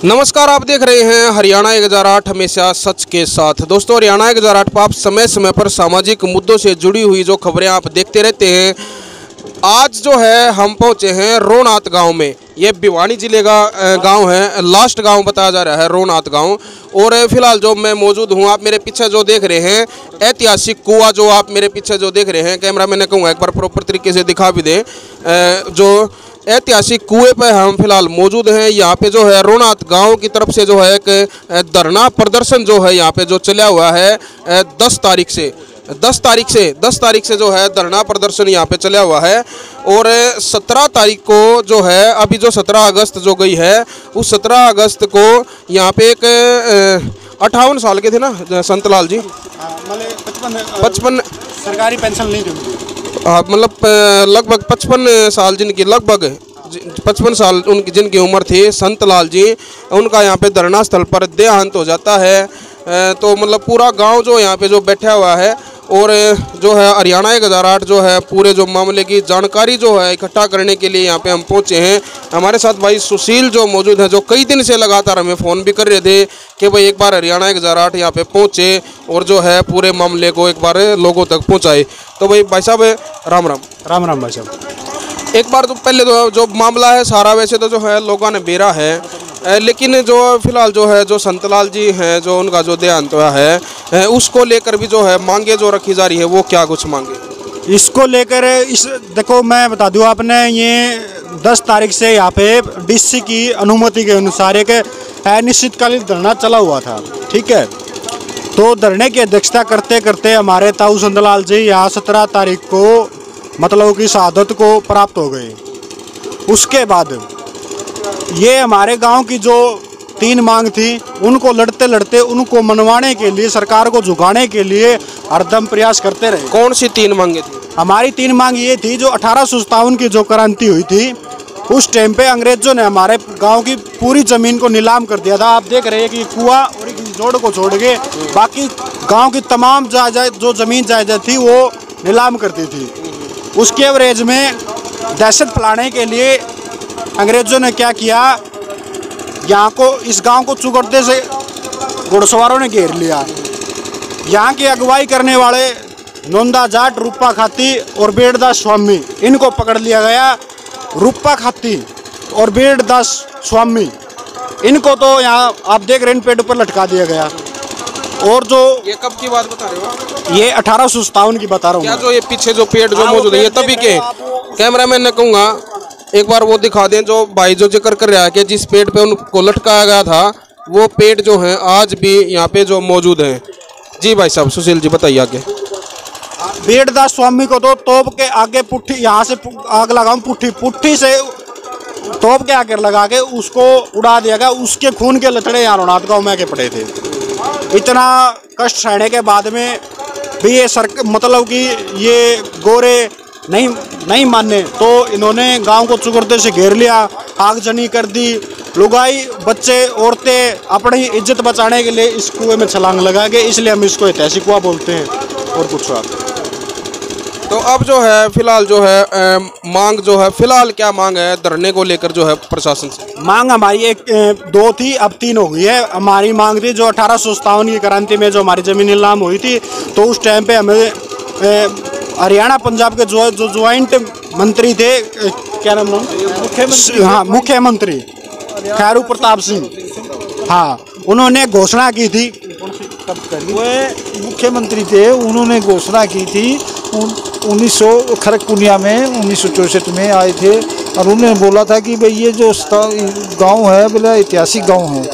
नमस्कार, आप देख रहे हैं हरियाणा 1008 हमेशा सच के साथ। दोस्तों, हरियाणा 1008 पर आप समय समय पर सामाजिक मुद्दों से जुड़ी हुई जो खबरें आप देखते रहते हैं। आज जो है हम पहुंचे हैं रोनात गांव में। ये भिवानी जिले का गांव है, लास्ट गांव बताया जा रहा है रोनात गांव। और फिलहाल जो मैं मौजूद हूं, आप मेरे पीछे जो देख रहे हैं ऐतिहासिक कुआं, जो आप मेरे पीछे जो देख रहे हैं, कैमरा मैंने कहूँगा एक बार प्रॉपर तरीके से दिखा भी दें। जो ऐतिहासिक कुएं पर हम फिलहाल मौजूद हैं। यहाँ पे जो है रोनात गांव की तरफ से जो है एक धरना प्रदर्शन जो है यहाँ पे जो चला हुआ है 10 तारीख से जो है धरना प्रदर्शन यहाँ पे चला हुआ है। और 17 तारीख को जो है, अभी जो 17 अगस्त जो गई है, उस 17 अगस्त को यहाँ पे एक 58 साल के थे ना संतलाल जी, 55 सरकारी पेंशन नहीं थी। हाँ, मतलब लगभग 55 साल जिनकी, लगभग 55 साल उनकी जिनकी उम्र थी, संतलाल जी, उनका यहाँ पे धरना स्थल पर देहांत हो जाता है। तो मतलब पूरा गांव जो यहाँ पे जो बैठा हुआ है, और जो है हरियाणा 1008 जो है पूरे जो मामले की जानकारी जो है इकट्ठा करने के लिए यहाँ पे हम पहुँचे हैं। हमारे साथ भाई सुशील जो मौजूद हैं, जो कई दिन से लगातार हमें फ़ोन भी कर रहे थे कि भाई एक बार हरियाणा 1008 यहाँ पे पहुँचे और जो है पूरे मामले को एक बार लोगों तक पहुँचाए। तो भाई साहब राम राम। राम राम भाई साहब। एक बार तो पहले तो जो मामला है सारा, वैसे तो जो है लोगों ने बेरा है, लेकिन जो फिलहाल जो है जो संतलाल जी हैं, जो उनका जो देहांत हुआ है, उसको लेकर भी जो है मांगे जो रखी जा रही है, वो क्या कुछ मांगे इसको लेकर देखो, मैं बता दूं आपने, ये 10 तारीख से यहाँ पे डीसी की अनुमति के अनुसार एक अनिश्चितकालीन धरना चला हुआ था। ठीक है, तो धरने की अध्यक्षता करते करते हमारे ताऊ संतलाल जी यहाँ 17 तारीख को मतलब की शहादत को प्राप्त हो गए। उसके बाद ये हमारे गांव की जो 3 मांग थी, उनको लड़ते लड़ते उनको मनवाने के लिए, सरकार को झुकाने के लिए हरदम प्रयास करते रहे। कौन सी 3 मांगे थी? हमारी 3 मांग ये थी, जो 1857 की जो क्रांति हुई थी, उस टाइम पे अंग्रेजों ने हमारे गांव की पूरी जमीन को नीलाम कर दिया था। आप देख रहे हैं कि कुआं और एक जोड़ को छोड़ के बाकी गांव की तमाम जायदाद जो जमीन जायदाद थी वो नीलाम करती थी। उसके एवरेज में दहशत फैलाने के लिए अंग्रेजों ने क्या किया, यहाँ को, इस गांव को चुगड़ते से घुड़सवारों ने घेर लिया। यहाँ की अगुवाई करने वाले नोंदा जाट, रूपा खाती और बेड़दास स्वामी, इनको पकड़ लिया गया। रूपा खाती और बेड़दास स्वामी, इनको तो यहाँ आप देख रहे हैं पेड़ पर लटका दिया गया। और जो ये कब की बात बता रहे हो? ये 1857 की बता रहा हूँ। क्या जो ये पीछे जो पेड़ जो मौजूद है, ये तभी के? कैमरामैन ने कहूँगा एक बार वो दिखा दें, जो भाई जो जिक्र कर रहा है कि जिस पेड़ पे उनको लटकाया गया था, वो पेड़ जो हैं आज भी यहाँ पे जो मौजूद हैं। जी भाई साहब, सुशील जी बताइए आगे। बेड़दास स्वामी को तो तोप के आगे पुट्ठी, यहाँ से आग लगाऊं, पुट्ठी से तोप के आगे लगा के उसको उड़ा दिया गया। उसके खून के लचड़े यहाँ रोनात गाँव में के पड़े थे। इतना कष्ट सहने के बाद में भी ये मतलब कि ये गोरे नहीं माने, तो इन्होंने गांव को चुगड़ते से घेर लिया, आगजनी कर दी। लुगाई, बच्चे, औरतें अपनी इज्जत बचाने के लिए इस कुएं में छलांग लगा के, इसलिए हम इसको ऐतिहासिक कुआं बोलते हैं। और कुछ बात तो अब जो है फिलहाल जो है मांग जो है, फिलहाल क्या मांग है धरने को लेकर जो है प्रशासन से? मांग हमारी 2 थी, अब 3 हो गई है। हमारी मांग थी जो 1857 की क्रांति में जो हमारी जमीन नीलाम हुई थी, तो उस टाइम पे हमें हरियाणा पंजाब के जो ज्वाइंट मंत्री थे, क्या नाम, मुख्यमंत्री, हाँ मुख्यमंत्री खैरू प्रताप सिंह, हाँ, उन्होंने घोषणा की थी। वो मुख्यमंत्री थे, उन्होंने घोषणा की थी 1900 खरगपुनिया में 1964 में आए थे, और उन्होंने बोला था कि भाई ये जो गांव है बोला ऐतिहासिक गांव है,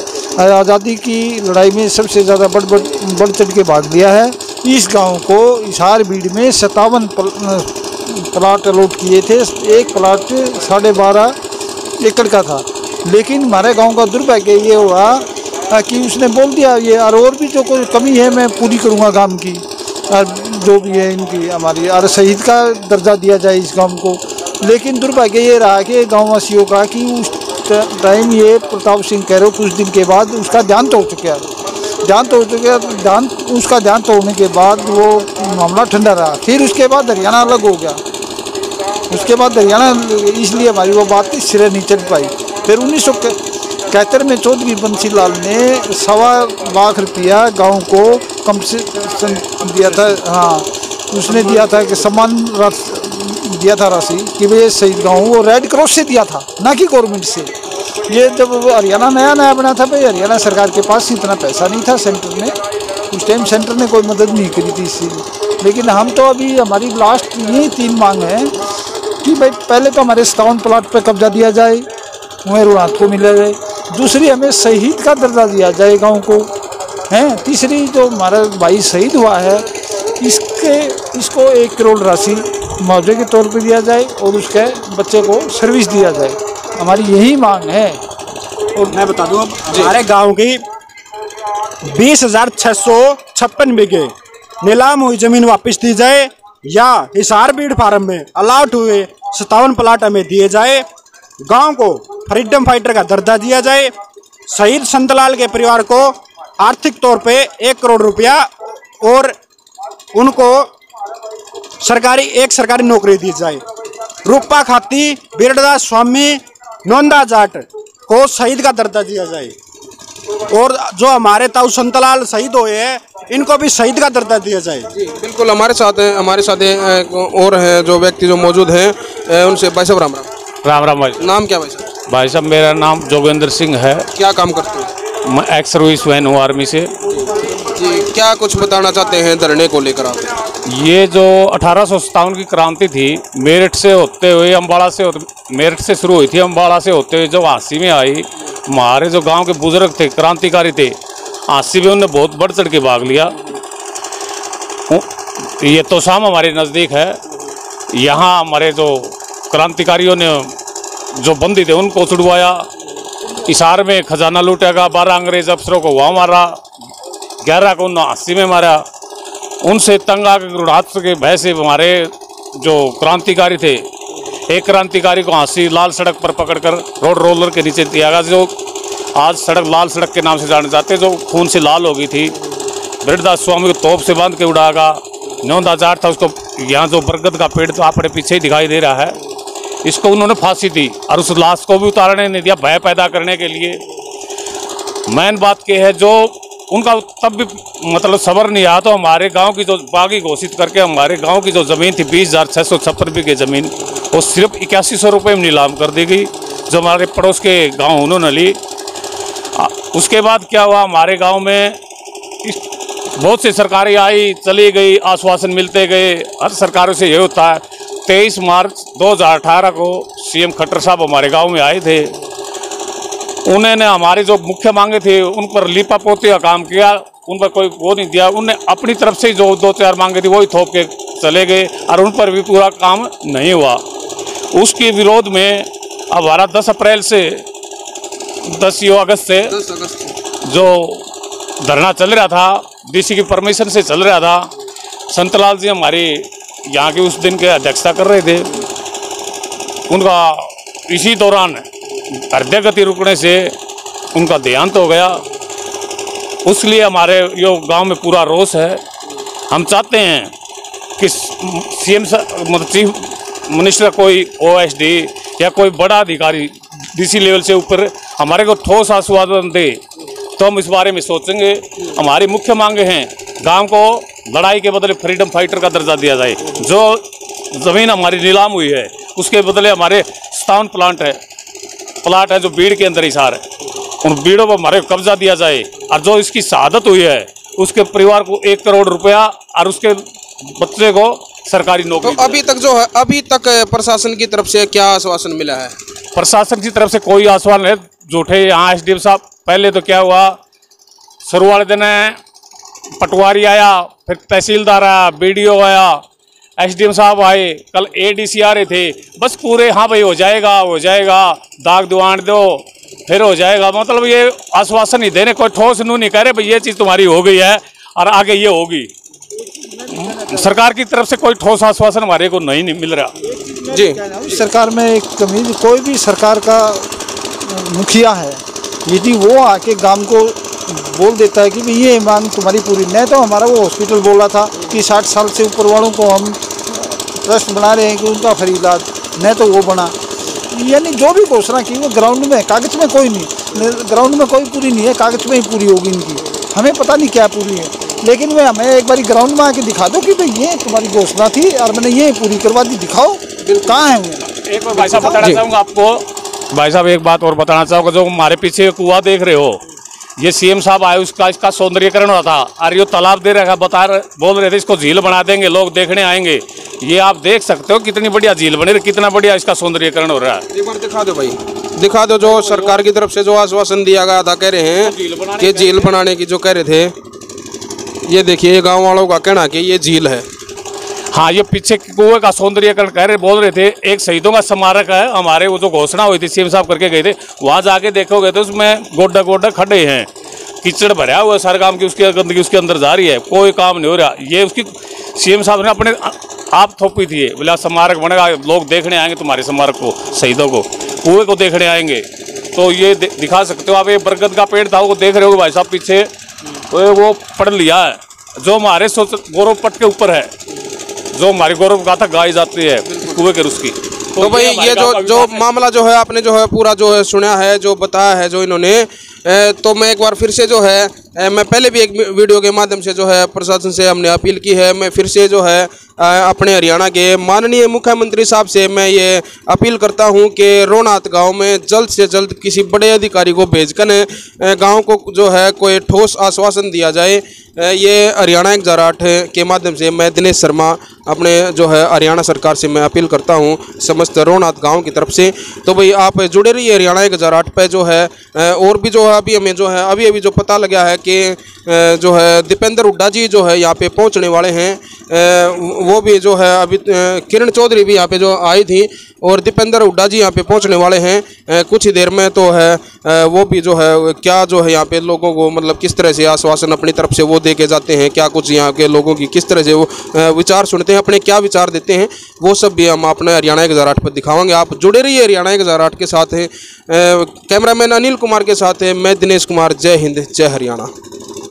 आज़ादी की लड़ाई में सबसे ज़्यादा बढ़ चढ़ के भाग लिया है। इस गांव को हिसार बीड़ में 57 प्लाट अलॉट किए थे। एक प्लाट 12.5 एकड़ का था। लेकिन हमारे गांव का दुर्भाग्य ये हुआ कि उसने बोल दिया ये, और भी जो कोई कमी है मैं पूरी करूंगा गांव की, जो भी है इनकी हमारी, और शहीद का दर्जा दिया जाए इस गांव को। लेकिन दुर्भाग्य ये रहा कि गाँव वासियों का कि उस टाइम ये प्रताप सिंह कह रहे कुछ दिन के बाद उसका ध्यान तोड़ चुका, उसका ध्यान तोड़ने के बाद वो मामला ठंडा रहा। फिर उसके बाद हरियाणा अलग हो गया। उसके बाद हरियाणा, इसलिए हमारी वो बात सिरे नहीं चढ़ पाई। फिर कैतर में चौधरी बंसीलाल ने 1.25 लाख रुपया गांव को कंपनसेशन दिया था। हाँ, उसने दिया था कि सम्मान दिया था राशि कि भाई शहीद गांव वो रेड क्रॉस से दिया था, ना कि गवर्नमेंट से। ये जब हरियाणा नया बना था भाई, हरियाणा सरकार के पास इतना पैसा नहीं था। सेंटर ने उस टाइम सेंटर ने कोई मदद नहीं करी थी इसी। लेकिन हम तो अभी हमारी लास्ट यही 3 मांग है कि भाई पहले तो हमारे 57 प्लाट पर कब्जा दिया जाए, वहीं रुणात को मिला जाए। दूसरी, हमें शहीद का दर्जा दिया जाए गांव को, हैं। तीसरी, जो हमारा भाई शहीद हुआ है इसको 1 करोड़ राशि मुआवजे के तौर पर दिया जाए और उसके बच्चे को सर्विस दिया जाए। हमारी यही मांग है। और मैं बता दूं, हमारे गांव की 20,656 बीघे नीलाम हुई जमीन वापस दी जाए या हिसार बीड फार्म में अलाउट हुए 57 प्लाट हमें दिए जाए। गांव को फ्रीडम फाइटर का दर्जा दिया जाए। शहीद संतलाल के परिवार को आर्थिक तौर पे 1 करोड़ रुपया और उनको सरकारी नौकरी दी जाए। रूपा खाती, बीरदास स्वामी, नोंदा जाट को शहीद का दर्जा दिया जाए। और जो हमारे ताऊ संतलाल शहीद हुए हैं इनको भी शहीद का दर्जा दिया जाए। जी बिल्कुल, हमारे साथ और हैं जो व्यक्ति जो मौजूद हैं, उनसे भाई साहब राम राम भाई। नाम क्या भाई साहब? भाई साहब मेरा नाम जोगेंद्र सिंह है। क्या काम करते हैं? मैं एक्स सर्विस मैन हूँ आर्मी से। जी, क्या कुछ बताना चाहते हैं धरने को लेकर आप? ये जो 1857 की क्रांति थी, मेरठ से होते हुए मेरठ से शुरू हुई थी, अम्बाड़ा से होते हुए जो झांसी में आई। हमारे जो गांव के बुजुर्ग थे, क्रांतिकारी थे, झांसी में उनने बहुत बढ़ चढ़ के भाग लिया। ये तो शाम हमारे नज़दीक है। यहाँ हमारे जो क्रांतिकारियों ने जो बंदी थे उनको छुड़वाया। हिसार में खजाना लूटेगा, 12 अंग्रेज अफसरों को वहाँ मारा, 11 को उन्होंने झांसी में मारा। उनसे तंग आकर रुणात के भय से हमारे जो क्रांतिकारी थे, एक क्रांतिकारी को झांसी लाल सड़क पर पकड़कर रोड रोलर के नीचे दिया गया, जो आज सड़क लाल सड़क के नाम से जाने जाते, जो खून से लाल हो गई थी। बीरदास स्वामी को तोप से बांध के उड़ागा। नौंदा जाट था, उसको यहाँ जो बरगद का पेड़ तो अपने पीछे ही दिखाई दे रहा है, इसको उन्होंने फांसी दी और उस लाश को भी उतारने नहीं दिया, भय पैदा करने के लिए। मेन बात यह है, जो उनका तब भी मतलब सबर नहीं आया तो हमारे गांव की जो बागी घोषित करके हमारे गांव की जो ज़मीन थी 20,656 बीघे ज़मीन, वो सिर्फ 8100 रुपये में नीलाम कर दी गई, जो हमारे पड़ोस के गांव उन्होंने ली। उसके बाद क्या हुआ, हमारे गांव में बहुत सी सरकारें आई चली गई, आश्वासन मिलते गए। हर सरकारों से ये होता है। 23 मार्च 2018 को सीएम खट्टर साहब हमारे गांव में आए थे। उन्होंने हमारी जो मुख्य मांगे थे उन पर लिपा पोती का काम किया, उन पर कोई वो नहीं दिया। उनने अपनी तरफ से जो 2-4 मांगे थी वही थोप के चले गए और उन पर भी पूरा काम नहीं हुआ। उसके विरोध में अब हमारा 10 अप्रैल से 10 अगस्त से जो धरना चल रहा था, डीसी की परमिशन से चल रहा था। संतलाल जी हमारी यहाँ के उस दिन के अध्यक्षता कर रहे थे। उनका इसी दौरान हृदय गति रुकने से उनका देहांत हो गया। उसलिए हमारे यो गांव में पूरा रोष है। हम चाहते हैं कि सीएम मतलब चीफ मिनिस्टर, कोई ओएसडी या कोई बड़ा अधिकारी डीसी लेवल से ऊपर हमारे को ठोस आश्वासन दे तो हम इस बारे में सोचेंगे। हमारी मुख्य मांगे हैं, गांव को लड़ाई के बदले फ्रीडम फाइटर का दर्जा दिया जाए। जो ज़मीन हमारी नीलाम हुई है उसके बदले हमारे 57 प्लाट है जो बीड़ के अंदर हिसार है, उन बीड़ों पर हमारे कब्जा दिया जाए। और जो इसकी शहादत हुई है उसके परिवार को 1 करोड़ रुपया और उसके बच्चे को सरकारी नौकरी। तो अभी तक प्रशासन की तरफ से क्या आश्वासन मिला है? प्रशासन की तरफ से कोई आश्वासन है, झूठे। यहाँ एसडीएम साहब, पहले तो क्या हुआ, शुरू वाले दिन पटवारी आया, फिर तहसीलदार आया, बीडीओ आया, एसडीएम साहब आए, कल एडीसी आ रहे थे, बस पूरे हाँ भाई हो जाएगा, दाग दुआन दो फिर हो जाएगा। मतलब ये आश्वासन ही देने, कोई ठोस नहीं कह रहे भाई ये चीज़ तुम्हारी हो गई है और आगे ये होगी। सरकार की तरफ से कोई ठोस आश्वासन हमारे को नहीं मिल रहा। जी, सरकार में एक कमी, कोई भी सरकार का मुखिया है यदि वो आके गांव को बोल देता है कि भाई ये मांग तुम्हारी पूरी नहीं, तो हमारा वो हॉस्पिटल बोला था कि 60 साल से ऊपर वालों को हम ट्रस्ट बना रहे हैं कि उनका फ्री इलाज, नहीं तो वो बना। यानी जो भी घोषणा की वो ग्राउंड में, कागज में कोई नहीं। ग्राउंड में कोई पूरी नहीं है, कागज में ही पूरी होगी इनकी, हमें पता नहीं क्या पूरी है। लेकिन वे हमें एक बार ग्राउंड में आके दिखा दो कि भाई ये तुम्हारी घोषणा थी और मैंने ये पूरी करवा दी, दिखाओ कहाँ है वो। एक बार भाई साहब बताना चाहूँगा आपको, भाई साहब एक बात और बताना चाहूँगा, जो हमारे पीछे कुआं देख रहे हो, ये सीएम साहब आए इसका सौंदर्यीकरण हुआ था, और ये तालाब दे रखा बोल रहे थे इसको झील बना देंगे, लोग देखने आएंगे। ये आप देख सकते हो कितनी बढ़िया झील बनी रही, कितना बढ़िया इसका सौंदर्यीकरण हो रहा है। एक बार दिखा दो भाई, दिखा दो जो सरकार की तरफ से जो आश्वासन दिया गया था, कह रहे हैं कि झील बनाने की जो कह रहे थे, ये देखिए गाँव वालों का कहना कि ये झील है। हाँ, ये पीछे कुएं का सौंदर्यीकरण कह रहे बोल रहे थे। एक शहीदों का स्मारक है हमारे, वो जो घोषणा हुई थी सीएम साहब करके गए थे, वहाँ जाके देखोगे तो उसमें गोड्डा गोड्डा खड्डे हैं, कीचड़ भरा हुआ है, सारे काम की उसकी गंदगी उसके अंदर जा रही है, कोई काम नहीं हो रहा। ये उसकी सीएम साहब ने अपने आप थोपी थी, बोला स्मारक बनेगा, लोग देखने आएंगे तुम्हारे स्मारक को, शहीदों को, कुएं को देखने आएंगे। तो ये दिखा सकते हो आप, ये बरगद का पेड़ था वो देख रहे हो भाई साहब पीछे, तो वो पढ़ लिया है, जो हमारे गौरव पट के ऊपर है, जो हमारी गौरव गाथा गाई जाती है कुएं के उसकी। तो भाई ये जो मामला जो है आपने जो है पूरा जो है सुना है, जो बताया है जो इन्होंने, तो मैं एक बार फिर से जो है, मैं पहले भी एक वीडियो के माध्यम से जो है प्रशासन से हमने अपील की है, मैं फिर से जो है अपने हरियाणा के माननीय मुख्यमंत्री साहब से मैं ये अपील करता हूं कि रोनात गांव में जल्द से जल्द किसी बड़े अधिकारी को भेजकर गांव को जो है कोई ठोस आश्वासन दिया जाए। ये हरियाणा 1008 के माध्यम से मैं दिनेश शर्मा अपने जो है हरियाणा सरकार से मैं अपील करता हूं समस्त रोनात गांव की तरफ से। तो भाई आप जुड़े रहिए हरियाणा 1008 पे जो है, और भी जो है अभी हमें जो है अभी जो पता लगा है कि जो है दीपेंद्र हुड्डा जी जो है यहाँ पे पहुँचने वाले हैं, वो भी जो है अभी किरण चौधरी भी यहाँ पे जो आई थी, और दीपेंद्र हुड्डा जी यहाँ पे पहुँचने वाले हैं कुछ ही देर में। तो है वो भी जो है क्या जो है यहाँ पे लोगों को मतलब किस तरह से आश्वासन अपनी तरफ से वो दे के जाते हैं, क्या कुछ यहाँ के लोगों की किस तरह से वो विचार सुनते हैं, अपने क्या विचार देते हैं, वो सब भी हम अपने हरियाणा 1008 पर दिखावांगे। आप जुड़े रहिए हरियाणा 1008 के साथ है। कैमरामैन अनिल कुमार के साथ है मैं दिनेश कुमार। जय हिंद, जय हरियाणा।